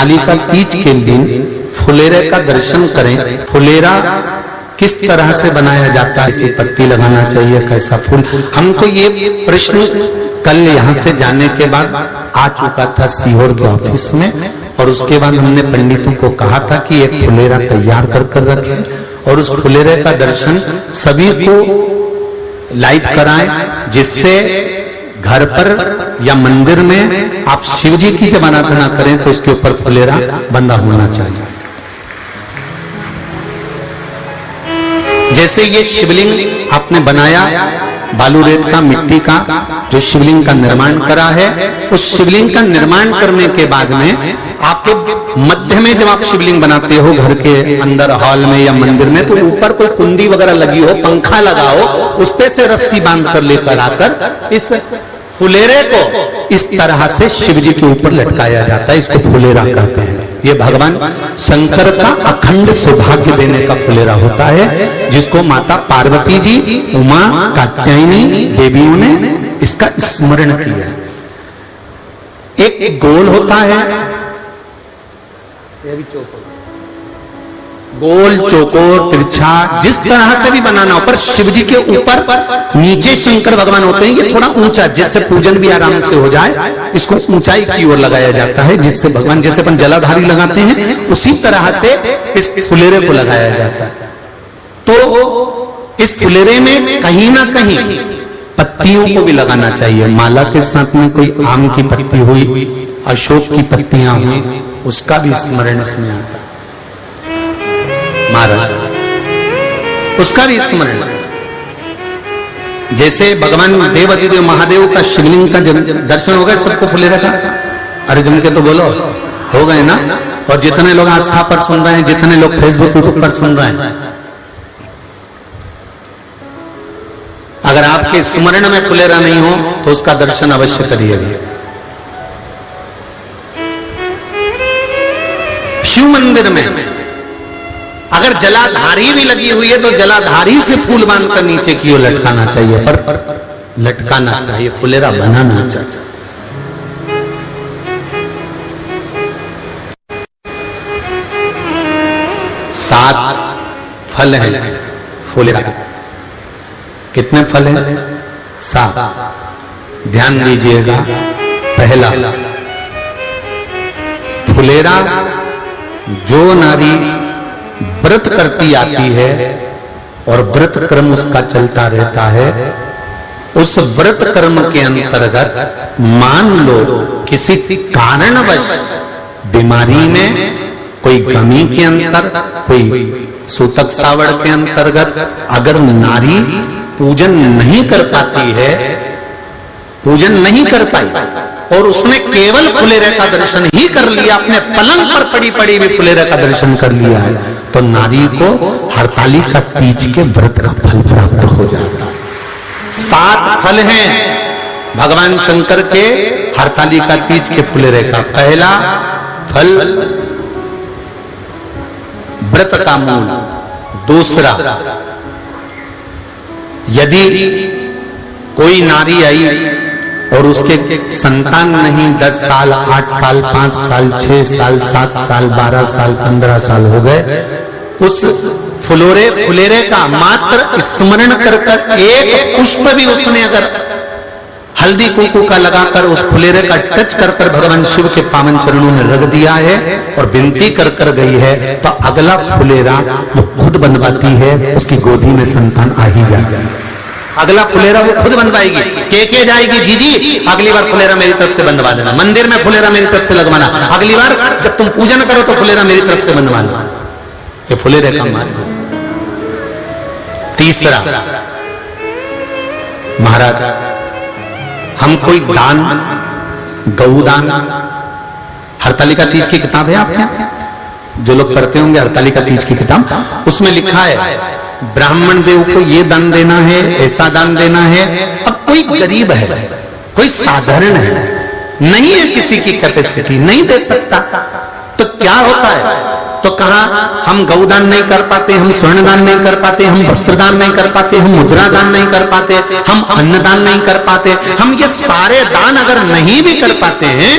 हरतालिका तीज के दिन फुलेरे का दर्शन करें। फुलेरा किस तरह से बनाया जाता है, इसे पत्ती लगाना चाहिए, कैसा फूल, हमको ये प्रश्न कल यहाँ से जाने के बाद आ चुका था सीहोर के ऑफिस में, और उसके बाद हमने पंडितों को कहा था कि एक फुलेरा तैयार कर रखें और उस फुलेरे का दर्शन सभी को लाइव कराएं, जिससे घर पर या मंदिर में आप शिव जी की जब आराधना करें तो उसके ऊपर फुलेरा बंधा होना चाहिए। जैसे ये शिवलिंग आपने बनाया बालू रेत का, मिट्टी का, जो शिवलिंग का निर्माण करा है, उस शिवलिंग का निर्माण करने के बाद में आपके मध्य में जब आप शिवलिंग बनाते हो घर के अंदर हॉल में या मंदिर में, तो ऊपर कोई कुंडी वगैरह लगी हो, पंखा लगा हो, उस पे से रस्सी बांध कर लेकर आकर इस फुलेरे को इस तरह से शिव जी के ऊपर लटकाया जाता है। इसको फुलेरा कहते हैं। ये भगवान शंकर का अखंड सौभाग्य देने का फुलेरा होता है, जिसको माता पार्वती जी, उमा, कात्यायनी देवियों ने इसका स्मरण किया। एक गोल होता है, गोल, चौकोर, तिरछा, जिस तरह से भी बनाना हो, पर शिव जी के ऊपर नीचे शंकर भगवान होते हैं। ये थोड़ा ऊंचा, जिससे पूजन भी आराम से हो जाए, इसको ऊंचाई की ओर लगाया जाता है, जिससे भगवान, जैसे अपन जलाधारी लगाते हैं, उसी तरह से इस फुलेरे को लगाया जाता है। तो इस फुलेरे में कहीं ना कहीं पत्तियों को भी लगाना चाहिए। माला के साथ में कोई आम की पत्ती हुई, अशोक की पत्तियां हुई, उसका भी स्मरण इसमें आता है महाराज, उसका भी स्मरण। जैसे भगवान देवाधिदेव महादेव का शिवलिंग का दर्शन हो गए सबको फुलेरे का, अरे जम के तो बोलो, हो गए ना। और जितने लोग आस्था पर सुन रहे हैं, जितने लोग फेसबुक यूट्यूब पर सुन रहे हैं, अगर आपके स्मरण में फुलेरा नहीं हो तो उसका दर्शन अवश्य करिएगा। शिव मंदिर में अगर जलाधारी भी लगी हुई है तो जलाधारी से फूल बांधकर नीचे की ओर लटकाना चाहिए, पर लटकाना चाहिए, फुलेरा बनाना चाहिए। सात फल हैं फुलेरा के। कितने फल हैं? 7। ध्यान दीजिएगा। पहला, फुलेरा जो नारी व्रत करती आती है और व्रत कर्म उसका चलता रहता है, उस व्रत कर्म के अंतर्गत मान लो किसी कारणवश बीमारी में, कोई गमी के अंतर, कोई सूतक सावड़ के अंतर्गत अगर नारी पूजन नहीं कर पाती है, पूजन नहीं कर पाई और उसने केवल फुलेरे का दर्शन ही कर लिया, अपने पलंग पर पड़ी पड़ी भी फुलेरे का दर्शन कर लिया है, तो नारी को हरतालिका तीज के व्रत का फल प्राप्त हो जाता है। 7 फल हैं भगवान शंकर के हरतालिका तीज के फुलेरे का। पहला फल व्रत का मूल। दूसरा, यदि कोई नारी आई और उसके संतान नहीं, 10 साल, 8 साल, 5 साल, 6 साल, 7 साल, 12 साल, 15 साल हो गए, उस फुलेरे का मात्र स्मरण कर एक पुष्प भी उसने अगर हल्दी कुंकू का लगाकर उस फुलेरे का टच कर भगवान शिव के पावन चरणों में रख दिया है और विनती कर गई है, तो अगला फुलेरा वो खुद बनवाती है, उसकी गोदी में संतान आ ही जाता है। अगला फुलेरा वो खुद बनवाएगी, के जाएगी, जी अगली बार फुलेरा मेरी तरफ से बनवा देना, मंदिर में फुलेरा मेरी तरफ से लगवाना, अगली बार जब तुम पूजन करो तो फुलेरा मेरी तरफ से बनवाना। ये फुलेरे का मार्ग। तीसरा, महाराज हम कोई दान, गौदान, हरतालिका तीज की किताब है आपके यहाँ, जो लोग पढ़ते होंगे हरतालिका तीज की किताब, उसमें लिखा है ब्राह्मण देव को ये दान देना है, ऐसा दान देना है। अब कोई गरीब है, कोई साधारण है, नहीं है किसी की कैपेसिटी, नहीं दे सकता, तो क्या होता है? तो कहा हम गौदान नहीं कर पाते, हम स्वर्ण दान नहीं कर पाते, हम वस्त्र दान नहीं कर पाते, हम मुद्रा दान नहीं कर पाते, हम अन्नदान नहीं कर पाते, हम ये सारे दान अगर नहीं भी कर पाते हैं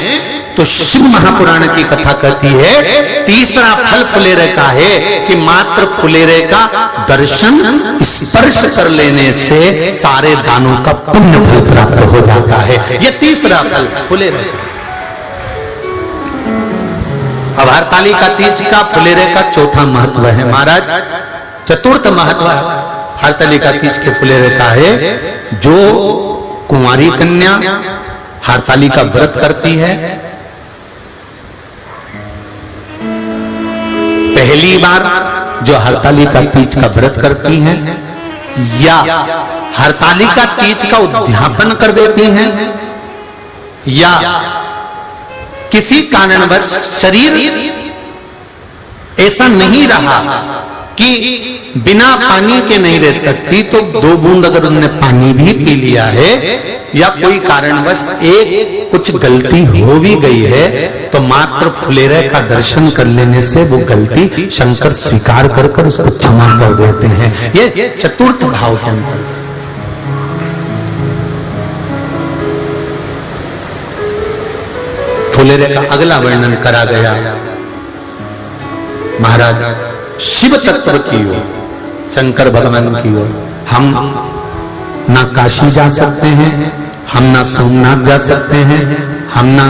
तो शिव महापुराण की कथा कहती है तीसरा फल फुलेरे का है कि मात्र फुलेरे का दर्शन स्पर्श कर लेने से सारे दानों का पुण्य फल प्राप्त हो जाता है। यह तीसरा फल फुलेरे। अब हरतालिका तीज का फुलेरे का चौथा महत्व है महाराज। चतुर्थ महत्व हरतालिका तीज के फुलेरे का है, जो कुंवारी कन्या हरतालिका व्रत करती है, पहली बार जो हरतालिका तीज का व्रत करती हैं या हरतालिका तीज का उद्यापन कर देती हैं या किसी कारणवश शरीर ऐसा नहीं रहा कि बिना पानी के नहीं रह सकती, तो 2 बूंद अगर उन्होंने पानी भी पी लिया है या कोई कारणवश एक कुछ गलती हो भी गई है, तो मात्र फुलेरे का दर्शन कर लेने से वो गलती शंकर स्वीकार कर उसको क्षमा कर देते हैं। ये चतुर्थ भाव के अंतर। फुलेरे का अगला वर्णन करा गया महाराज शिव तत्व की ओर, शंकर भगवान की ओर। हम ना काशी जा सकते हैं, हम ना सोमनाथ जा सकते हैं, हम ना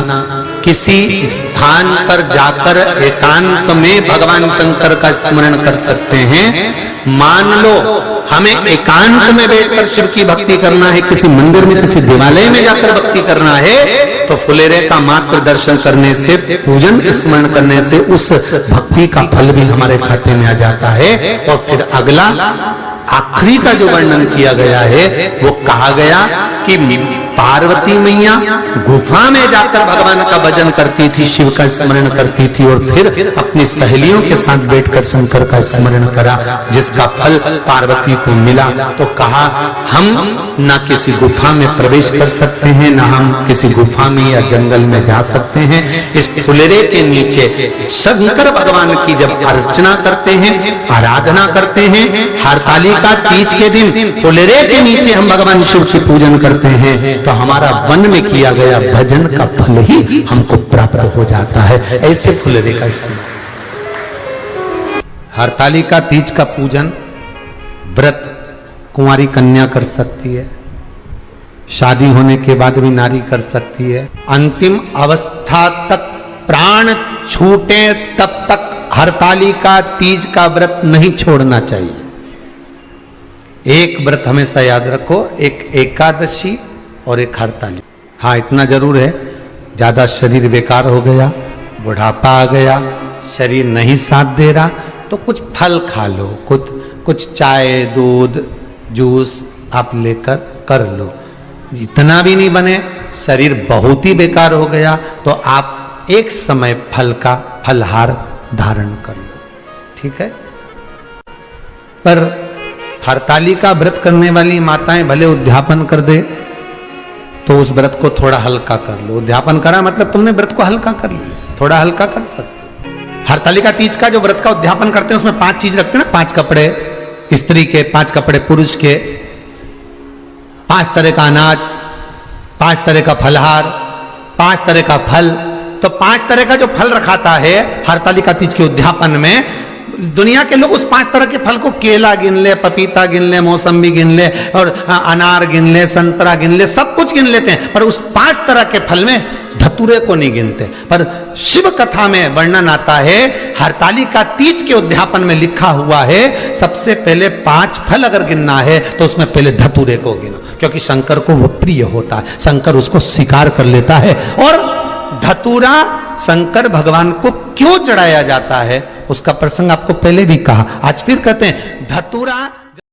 किसी स्थान पर जाकर एकांत में भगवान शंकर का स्मरण कर सकते हैं। मान लो हमें एकांत में बैठकर शिव की भक्ति करना है, किसी मंदिर में किसी देवालय में जाकर भक्ति करना है, तो फुलेरे का मात्र दर्शन करने से, पूजन स्मरण करने से उस भक्ति का फल भी हमारे खाते में आ जाता है। और फिर अगला आखिरी का जो वर्णन किया गया है वो कहा गया कि पार्वती मैया गुफा में जाकर भगवान का भजन करती थी, शिव का स्मरण करती थी और फिर अपनी सहेलियों के साथ बैठकर शंकर का स्मरण करा, जिसका फल पार्वती को मिला। तो कहा हम ना किसी गुफा में प्रवेश कर सकते हैं, ना हम किसी गुफा में या जंगल में जा सकते हैं। इस फुलेरे के नीचे शंकर भगवान की जब अर्चना करते हैं, आराधना करते हैं, हरतालिका तीज के दिन फुलेरे के नीचे हम भगवान शिव की पूजन करते हैं, तो हमारा वन में किया गया भजन का फल ही हमको प्राप्त हो जाता है। ऐसे फुलेरे का हरतालिका तीज का पूजन व्रत कुंवारी कन्या कर सकती है, शादी होने के बाद भी नारी कर सकती है। अंतिम अवस्था तक प्राण छूटे तब तक हरतालिका तीज का व्रत नहीं छोड़ना चाहिए। एक व्रत हमेशा याद रखो, एक एकादशी और एक हरतालिका। हाँ इतना जरूर है, ज्यादा शरीर बेकार हो गया, बुढ़ापा आ गया, शरीर नहीं साथ दे रहा, तो कुछ फल खा लो, कुछ चाय दूध जूस आप लेकर कर लो। इतना भी नहीं बने, शरीर बहुत ही बेकार हो गया, तो आप एक समय फल का फलहार धारण कर लो, ठीक है। पर हरतालिका व्रत करने वाली माताएं भले उद्यापन कर दे, तो उस व्रत को थोड़ा हल्का कर लो। उद्यापन करा मतलब तुमने व्रत को हल्का कर लिया, थोड़ा हल्का कर सकते। हरतालिका तीज का जो व्रत का उद्यापन करते हैं उसमें 5 चीज रखते हैं ना, 5 कपड़े स्त्री के, 5 कपड़े पुरुष के, 5 तरह का अनाज, 5 तरह का फलहार, 5 तरह का फल। तो 5 तरह का जो फल रखाता है हरतालिका तीज के उद्यापन में, दुनिया के लोग उस 5 तरह के फल को केला गिन ले, पपीता गिन ले, मौसम्बी गिन ले और अनार गिन ले, संतरा गिन ले, सब कुछ गिन लेते हैं, पर उस 5 तरह के फल में धतूरे को नहीं गिनते। पर शिव कथा में वर्णन आता है, हरतालिका तीज के उद्यापन में लिखा हुआ है सबसे पहले 5 फल अगर गिनना है तो उसमें पहले धतूरे को गिनो, क्योंकि शंकर को वो प्रिय होता है, शंकर उसको स्वीकार कर लेता है। और धतूरा शंकर भगवान को क्यों चढ़ाया जाता है उसका प्रसंग आपको पहले भी कहा, आज फिर कहते हैं। धतूरा